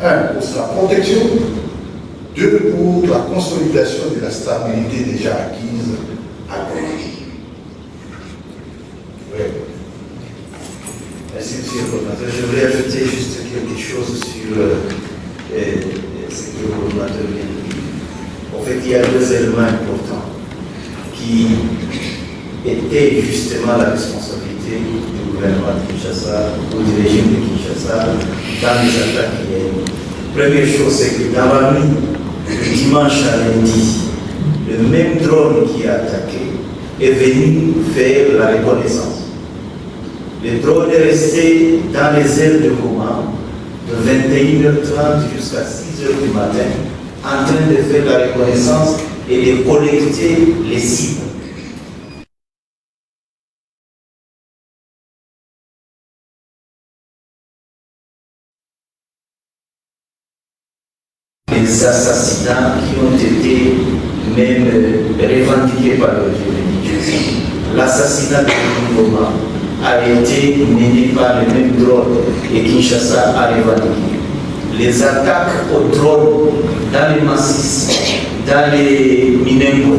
Un, pour sa protection. Deux, pour la consolidation de la stabilité déjà acquise à Goma. Oui. Merci, monsieur le coordinateur. Je voulais ajouter juste quelque chose sur ce que le coordinateur vient de dire. En fait, il y a deux éléments importants qui étaient justement la responsabilité du gouvernement de Kinshasa ou du régime de Kinshasa dans les attaques qu'il y a eu. Première chose, c'est que dans la nuit, du dimanche à lundi, le même drone qui a attaqué est venu faire la reconnaissance. Le drone est resté dans les airs de Goma de 21h30 jusqu'à 6h du matin en train de faire la reconnaissance et de collecter les cibles. Les assassinats qui ont été même revendiqués par le régime. L'assassinat de Goma a été mené par le même drone et Kinshasa a revendiqué. Les attaques au drone dans les massifs, dans les Minembwe,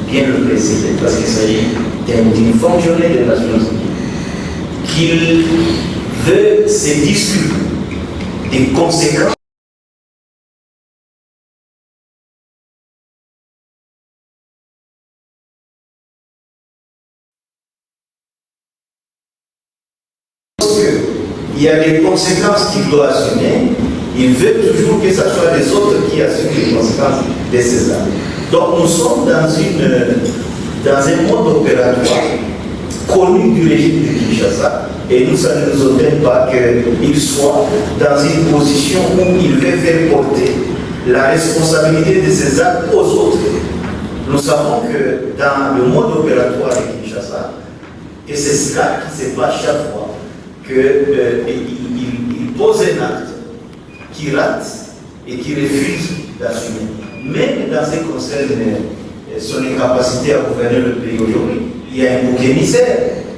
bien le préciser, parce qu'il s'agit d'une fonctionnaire des Nations Unies qu'il veut se discuter des conséquences il y a des conséquences qu'il doit assumer, il veut toujours que ce soit les autres qui assument les conséquences de ces actes. Donc nous sommes dans un mode opératoire connu du régime de Kinshasa et nous, ça ne nous étonne pas qu'il soit dans une position où il veut faire porter la responsabilité de ces actes aux autres. Nous savons que dans le mode opératoire de Kinshasa, et c'est cela qui se passe chaque fois, qu'il pose un acte qui rate et qui refuse d'assumer. Même dans ce qui concerne son incapacité à gouverner le pays aujourd'hui, il y a un bouc émissaire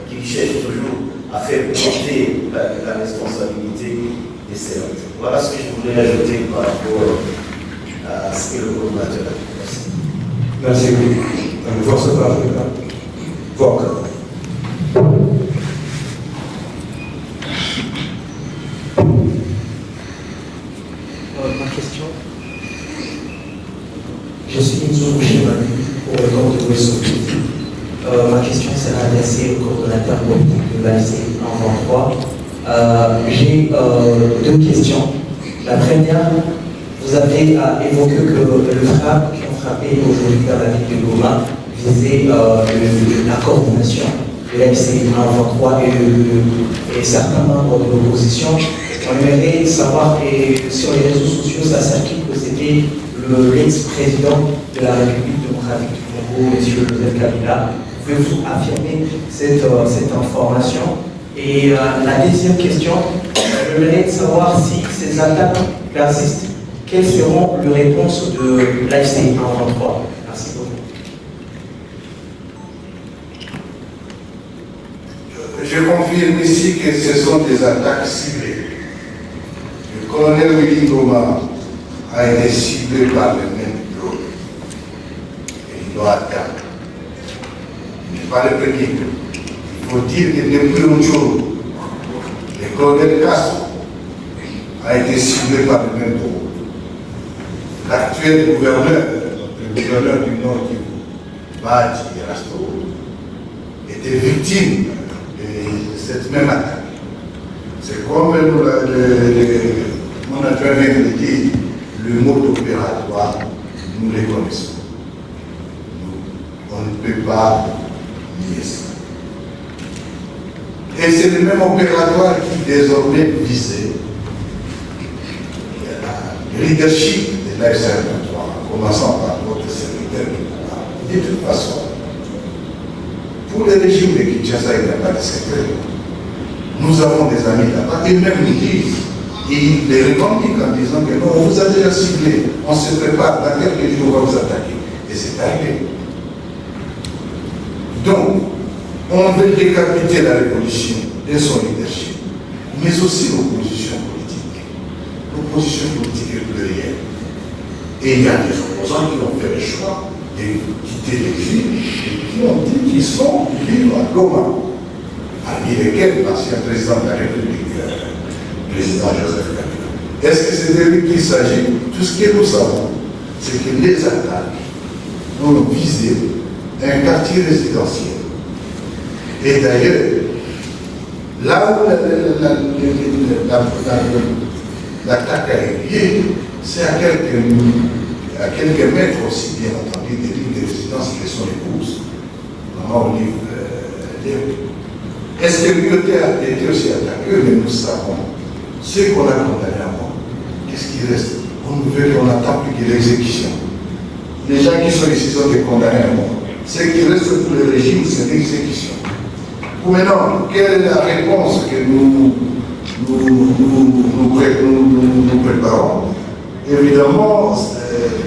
qui cherche toujours à faire porter la responsabilité de ces actes. Voilà ce que je voulais ajouter par rapport à ce que le coordinateur a dit. Merci. Force par Vogue. Ma question. Je suis Nzo Bouchemani pour le compte de Wessopi. Ma question sera adressée au coordonnateur politique de l'AFC en 23. J'ai deux questions. La première, vous avez évoqué que le frappe qui ont frappé aujourd'hui dans la ville de Goma visait la coordination de l'AFC en 23 et certains membres de l'opposition. On aimerait savoir, et sur les réseaux sociaux, ça circule que c'était l'ex-président de la République démocratique du Congo, M. Joseph Kabila. Pouvez-vous affirmer cette information? Et la deuxième question, j'aimerais savoir si ces attaques persistent, quelles seront les réponses de l'AFC en 23? Merci beaucoup. Je confirme ici que ce sont des attaques ciblées. Le colonel Willy Goma a été ciblé par le même drone. Et il doit attendre. Il n'est pas le premier. Il faut dire que depuis un jour, le colonel Castro a été ciblé par le même drone. L'actuel gouverneur, le gouverneur du Nord Kivu, Badji Rasto, était victime de cette même attaque. C'est comme mon adjoint vient de dire, le mode opératoire, nous les connaissons. On ne peut pas nier ça. Et c'est le même opératoire qui désormais visait le leadership de l'AFC-M23, en commençant par votre secrétaire de l'État. De toute façon, pour le régime de Kinshasa, il n'y a pas de secret. Nous avons des amis là-bas, et même nous disent, Et il les revendique en disant que non, on vous a déjà ciblé, on se prépare, dans quelques jours on va vous attaquer. Et c'est arrivé. Donc, on veut décapiter la révolution de son leadership, mais aussi l'opposition politique. L'opposition politique est plurielle. Et il y a des opposants qui ont fait le choix de quitter l'exil et qui ont dit qu'ils sont vivants à Goma, parmi lesquels l'ancien président de la République, le président Joseph Kabila. Est-ce que c'est de lui qu'il s'agit? Tout ce que nous savons, c'est que les attaques ont visé un quartier résidentiel. Et d'ailleurs, là où l'attaque a eu lieu, c'est à quelques mètres aussi, bien entendu, des lignes de résidence qui sont épouses. Maman Olive Léo. Est-ce que l'UET a été aussi attaqué? Mais nous savons. Ceux qu'on a condamnés à mort, qu'est-ce qui reste? On ne veut qu'on n'attend plus que l'exécution. Les gens qui sont ici sont des condamnés à mort. Ce qui reste pour le régime, c'est l'exécution. Pour maintenant, quelle est la réponse que nous préparons? Évidemment,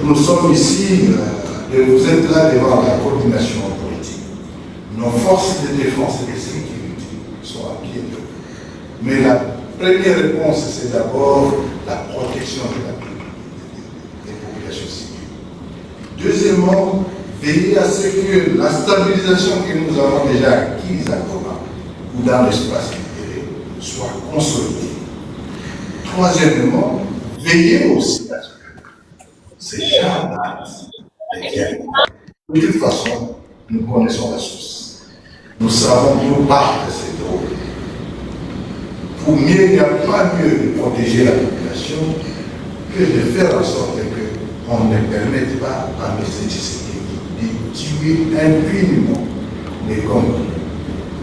nous sommes ici, vous êtes là devant la coordination politique. Nos forces de défense et de sécurité sont à pied d'œuvre. Mais la première réponse, c'est d'abord la protection des populations civiles. Deuxièmement, veiller à ce que la stabilisation que nous avons déjà acquise à Goma ou dans l'espace libéré soit consolidée. Troisièmement, veiller aussi à ce que ces gens deviennent. De toute façon, nous connaissons la source. Nous savons d'où partent ces drogues. Pour mieux, il n'y a pas mieux de protéger la population que de faire en sorte qu'on ne permette pas à M. Tshisekedi de tuer impunément les Congolais,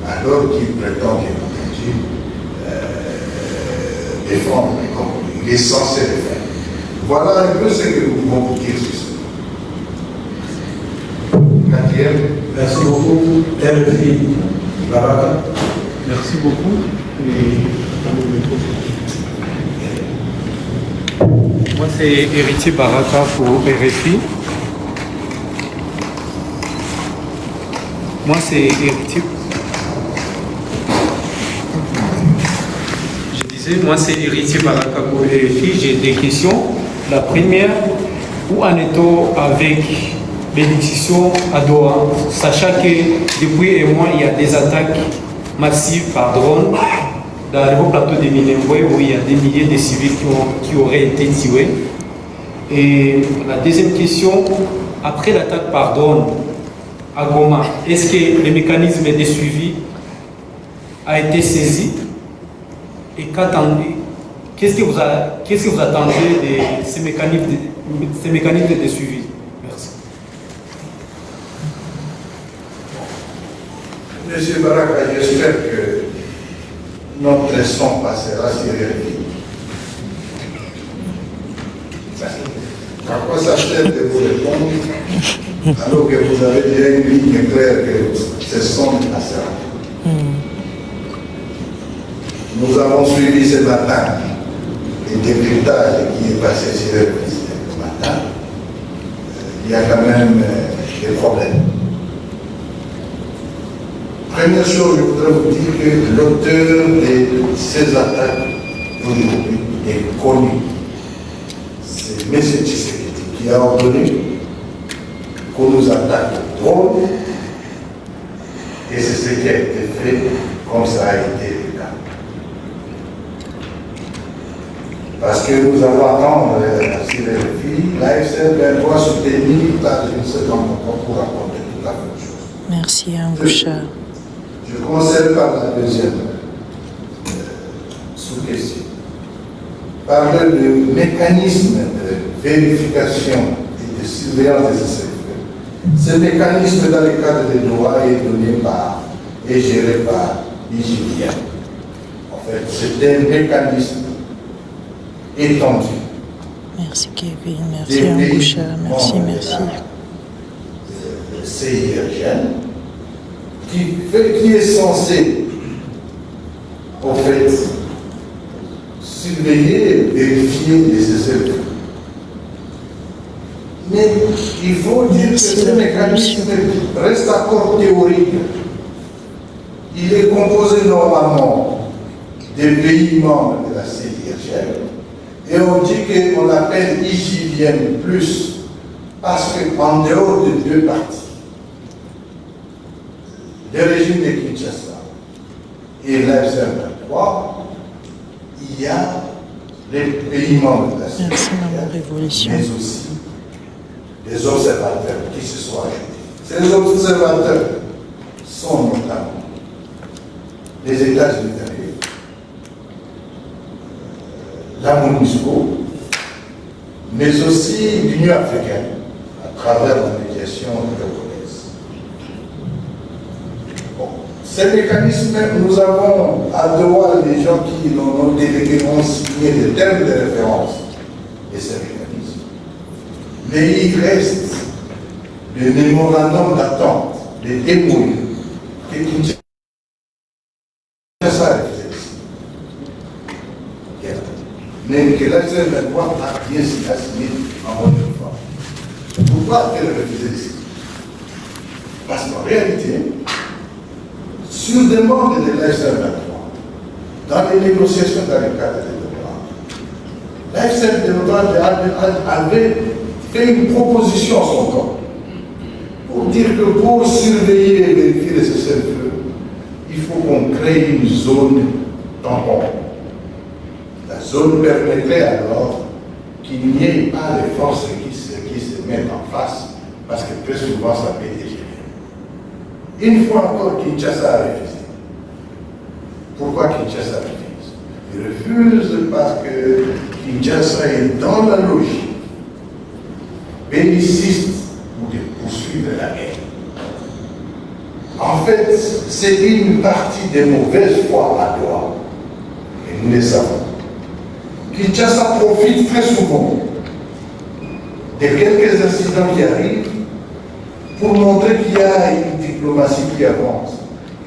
alors qu'il prétend, bien entendu, défendre les Congolais. Il est censé le faire. Voilà un peu ce que nous pouvons vous dire sur ce point. Quatrième. Merci beaucoup. RFI Baraka. Merci beaucoup. Moi, c'est Héritier Baraka pour RFI. Moi, c'est Héritier. Moi, c'est Héritier Baraka pour RFI. J'ai des questions. La première, où en est-on avec bénédiction à Doha, sachant que depuis un mois, il y a des attaques massives par drone dans le haut plateau de Minembwe où il y a des milliers de civils qui auraient été tués. Et la deuxième question, après l'attaque par drone à Goma, est-ce que le mécanisme de suivi a été saisi? Et qu'est-ce que vous attendez de ces mécanismes de suivi? Merci. Monsieur Baraka, j'espère que notre son passera sur RFI. À quoi ça sert de vous répondre alors que vous avez déjà une ligne claire que ce son passera? Nous avons suivi ce matin le décryptage qui est passé sur RFI ce matin. Il y a quand même des problèmes. Première chose, je voudrais vous dire que l'auteur de ces attaques aujourd'hui est connu. C'est M. Tshisekedi qui a ordonné qu'on nous attaque au drone et c'est ce qui a été fait comme ça a été le cas. Parce que nous avons attendre sur les filles, l'AFCL doit soutenir par une seconde pour apporter toute la même chose. Merci, Bouchard. Je commencerai par la deuxième sous-question. Parler de mécanisme de vérification et de surveillance des essais. Ce mécanisme, dans le cadre de Doha, est donné par et géré par l'IGDM. En fait, c'est un mécanisme étendu. Merci, Kevin. Merci, Bouchard. Merci, merci. CIRGN, qui est censé, en fait, surveiller, vérifier les cessez-le-feu. Mais il faut dire que ce mécanisme reste encore théorique. Il est composé normalement des pays membres de la CIRGL et on dit qu'on appelle IJVM plus parce qu'en dehors de deux parties, le régime de Kinshasa et l'F-23, il y a les pays membres de la CIRGL, mais aussi des observateurs qui se sont ajoutés. Ces observateurs sont notamment les États-Unis d'Amérique, la MONUSCO, mais aussi l'Union africaine, à travers la médiation gabonaise. Bon. Ces mécanismes, nous avons à Doha les gens qui nos délégués ont signé des termes de référence de ces mécanismes. Mais il reste le mémorandum d'attente, les témoins, et qui ça mais que l'F-23 a bien signé en bonne fois. Pourquoi elle refusait ici? Parce qu'en réalité, sur demande de l'F-23, dans les négociations dans le cadre de l'F-23, l'F-23 avait fait une proposition à son camp pour dire que pour surveiller et vérifier les cessez-le-feu, il faut qu'on crée une zone tampon. La zone permettrait alors qu'il n'y ait pas de forces qui se mettent en face, parce que très souvent ça peut dégénérer. Une fois encore, Kinshasa a refusé. Pourquoi Kinshasa refuse? Il refuse parce que Kinshasa est dans la logique belliciste ou de poursuivre la guerre. En fait, c'est une partie de mauvaise foi à Doha, et nous le savons. Kinshasa profite très souvent de quelques incidents qui arrivent pour montrer qu'il y a une diplomatie qui avance.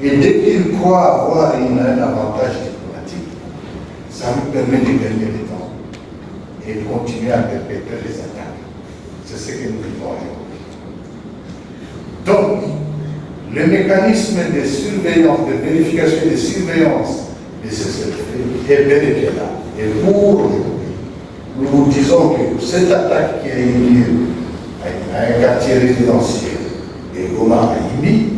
Et dès qu'il croit avoir un avantage diplomatique, ça lui permet de gagner du temps et de continuer à perpétrer les attaques. C'est ce que nous vivons aujourd'hui. Donc, le mécanisme de surveillance, de vérification et de surveillance de ces cessez-le-feu est bel et bien là. Et pour aujourd'hui, nous vous disons que cette attaque qui a eu lieu à un quartier résidentiel de Goma à Imi,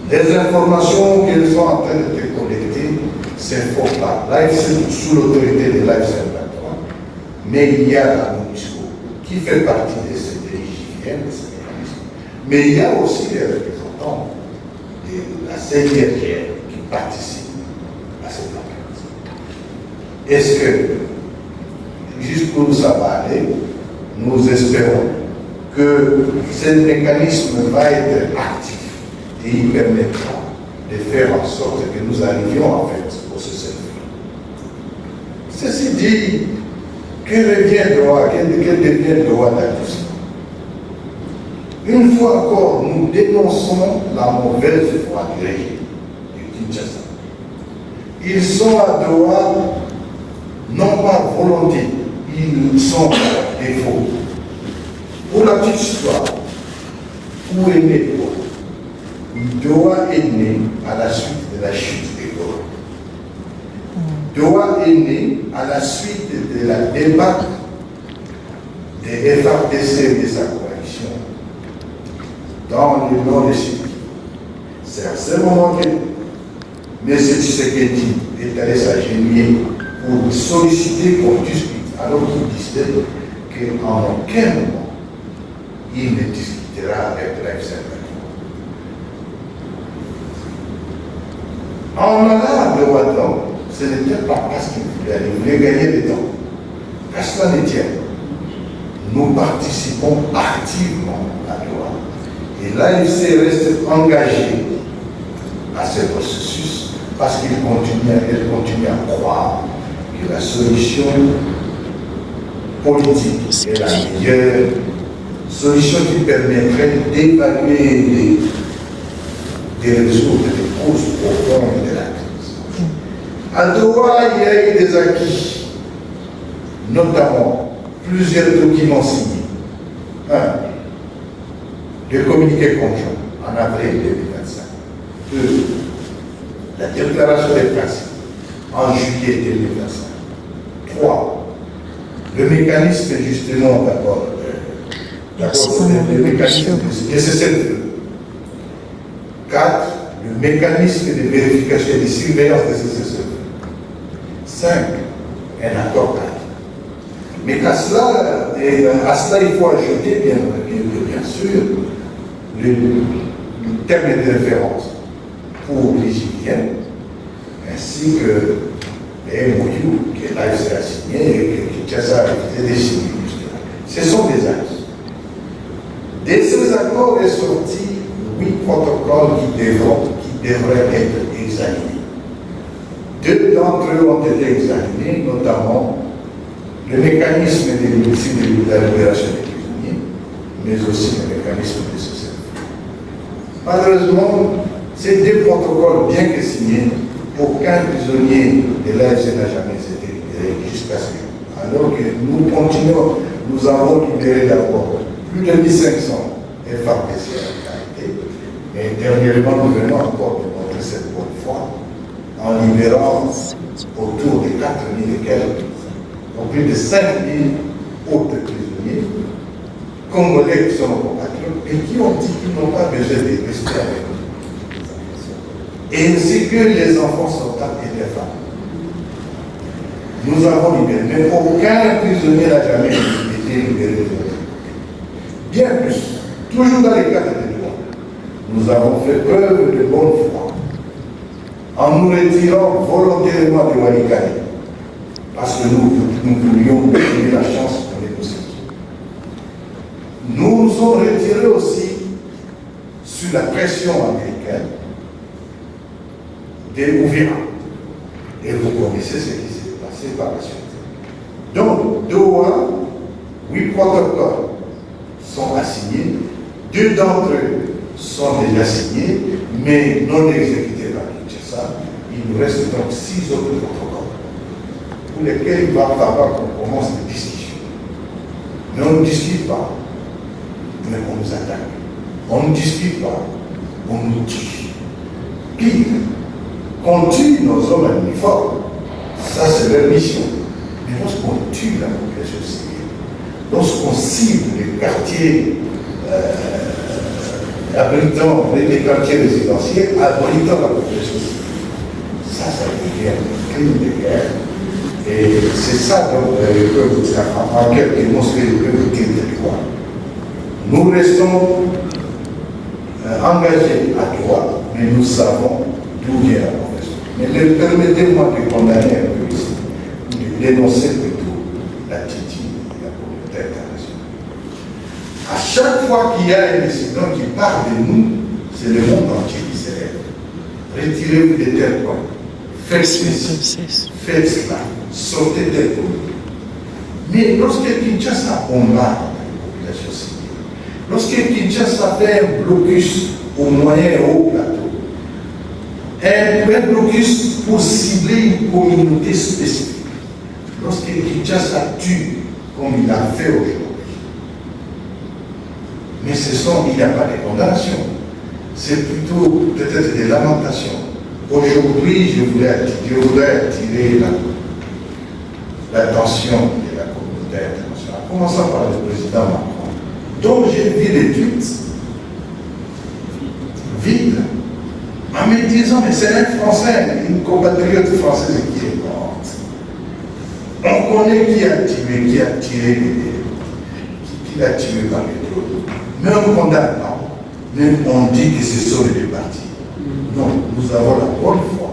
les informations qu'elles sont en train de collecter, c'est faux pas. Là, c'est sous l'autorité de l'F-23, mais il y a la MONUSCO qui fait partie de ces IJVM, de ces mécanismes. Mais il y a aussi les représentants de la CIRGL qui participent à cette enquête. Est-ce que, jusqu'où ça va aller, nous espérons que ce mécanisme va être actif et il permettra de faire en sorte que nous arrivions en fait au cessez-le-feu. Ceci dit, que devient Doha, quel devient Doha dans tout ça? Une fois encore, nous dénonçons la mauvaise foi du régime de Kinshasa. Ils sont à Doha, non par volonté, ils sont par défaut. Pour la petite histoire, où est né Doha? Doha est né à la suite de la chute de Goma. Doha est né à la suite de la débâcle des FARDC et de sa coalition dans le nord de Sud. C'est à ce moment que M. Tshisekedi est allé s'agenouiller pour solliciter qu'on discute, alors qu'il disait qu'en aucun moment il ne discutera avec la F-23. En allant de Ouadon, ce n'était pas parce qu'il voulait aller, il voulait gagner du temps. Qu'à cela ne tienne, nous participons activement à Doha. Et l'AFC reste engagé à ce processus parce qu'elle continue à croire que la solution politique est la meilleure solution qui permettrait d'évaluer des résoudre les causes profondes de la crise. À Doha, il y a eu des acquis, notamment plusieurs documents signés. Un, le communiqué conjoint en avril 2025. Deux, la déclaration des principes en juillet 2025. Trois, le mécanisme justement d'abord, le mécanisme de cessez-le-feu. 4. Le mécanisme de vérification et de surveillance de ces cessez-le-feu. 5. Un accord cadre. Mais à cela, il faut ajouter bien sûr le terme de référence pour l'Égyptien, ainsi que les MOU que l'AFC a signé et que Kinshasa a refusé de signer. Ce sont des actes. De ces accords est sorti 8 protocoles qui devraient être examinés. 2 d'entre eux ont été examinés, notamment le mécanisme de la libération des prisonniers, mais aussi le mécanisme de cessez-le-feu. Malheureusement, ces 2 protocoles, bien que signés, aucun prisonnier de l'AFC n'a jamais été libéré jusqu'à ce jour. Alors que nous continuons, nous avons libéré d'abord plus de 1500 FAPC en réalité, et dernièrement nous venons encore de montrer cette bonne foi en libérant autour de 4000 et quelques, donc plus de 5000 autres prisonniers congolais qui sont nos compatriotes et qui ont dit qu'ils n'ont pas besoin de rester avec nous. Ainsi que les enfants sortants et les femmes. Nous avons libéré, mais aucun prisonnier n'a jamais été libéré. Bien plus, toujours dans les cadres de droit, nous avons fait preuve de bonne foi en nous retirant volontairement de Walikale, parce que nous voulions donner la chance pour négocier. Nous nous sommes retirés aussi sous la pression américaine de Ouvira. Et vous connaissez ce qui s'est passé par la suite. Donc, Doha, 8 protocoles sont assignés, 2 d'entre eux sont déjà signés, mais non exécutés par Kinshasa. Il nous reste donc 6 autres protocoles pour lesquels il va falloir qu'on commence des discussions. Mais on ne discute pas, mais on nous attaque. On ne discute pas, on nous tue. Pire, qu'on tue nos hommes à l'uniforme, ça c'est leur mission. Mais lorsqu'on tue la population civile, lorsqu'on cible les quartiers abritant, les quartiers résidentiels abritant la population civile, ça devient un crime de guerre. Et c'est ça donc en quelque mots ce que je peux vous dire de droit. Nous restons engagés à droit, mais nous savons d'où vient la profession. Mais permettez-moi de condamner un peu ici, de dénoncer plutôt l'attitude de la communauté internationale. À chaque fois qu'il y a un incident qui parle de nous, c'est le monde entier qui s'élève. Retirez-vous de tel point. Faites ceci, faites cela, sortez tel point. Mais lorsque Kinshasa bombarde la population civile, lorsque Kinshasa fait un blocus au moyen et au plateau, un blocus pour cibler une communauté spécifique, lorsque Kinshasa tue comme il a fait aujourd'hui, mais il n'y a pas de condamnation, c'est plutôt peut-être des lamentations. Aujourd'hui, je voudrais attirer l'attention de la communauté internationale, commençant par le président Macron, dont j'ai vu les tweets vides, en me disant, mais c'est un Français, une compatriote française qui est morte. On connaît qui a tué, qui l'a tué par les drones. Mais on ne condamne pas. Mais on dit que ce sont les deux partis. Non, nous avons la bonne foi